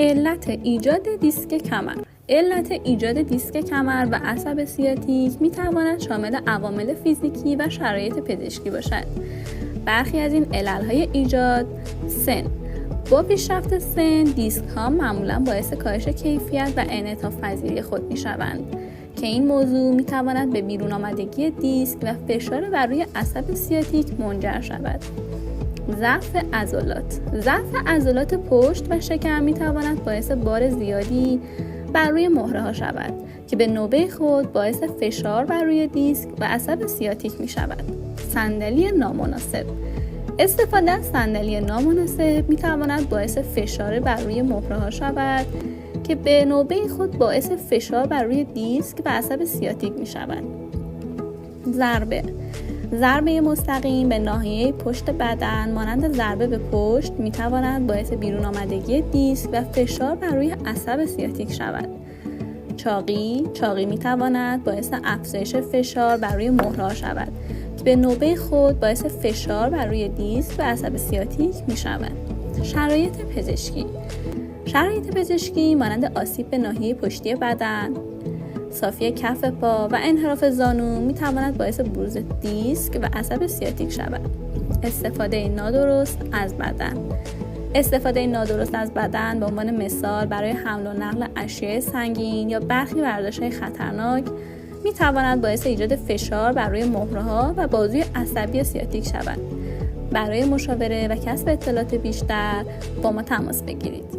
علت ایجاد دیسک کمر. علت ایجاد دیسک کمر و عصب سیاتیک میتواند شامل عوامل فیزیکی و شرایط پزشکی باشد. برخی از این علل‌های ایجاد: سن. با پیشرفت سن، دیسک ها معمولا باعث کاهش کیفیت و انعطاف پذیری خود میشوند که این موضوع میتواند به بیرون آمدگی دیسک و فشار بر روی عصب سیاتیک منجر شود. ضعف عضلات. ضعف عضلات پشت و شکم میتواند باعث بار زیادی بر روی مهره ها شود که به نوبه خود باعث فشار بر روی دیسک و عصب سیاتیک می شود. صندلی نامناسب. استفاده از صندلی نامناسب می تواند باعث فشار بر روی مهره ها شود که به نوبه خود باعث فشار بر روی دیسک و عصب سیاتیک می شود. ضربه مستقیم به ناحیه پشت بدن مانند ضربه به پشت می تواند باعث بیرون آمدگی دیسک و فشار بر روی عصب سیاتیک شود. چاقی می تواند باعث افزایش فشار بر روی مهره‌ها شود که به نوبه خود باعث فشار بر روی دیسک و عصب سیاتیک می شود. شرایط پزشکی مانند آسیب به ناحیه پشتی بدن، صافی کف پا و انحراف زانو می تواند باعث بروز دیسک و عصب سیاتیک شود. استفاده نادرست از بدن به عنوان مثال برای حمل و نقل اشیاء سنگین یا برخی ورزش‌های خطرناک می تواند باعث ایجاد فشار بر روی مهره‌ها و بازوی عصبی سیاتیک شود. برای مشاوره و کسب اطلاعات بیشتر با ما تماس بگیرید.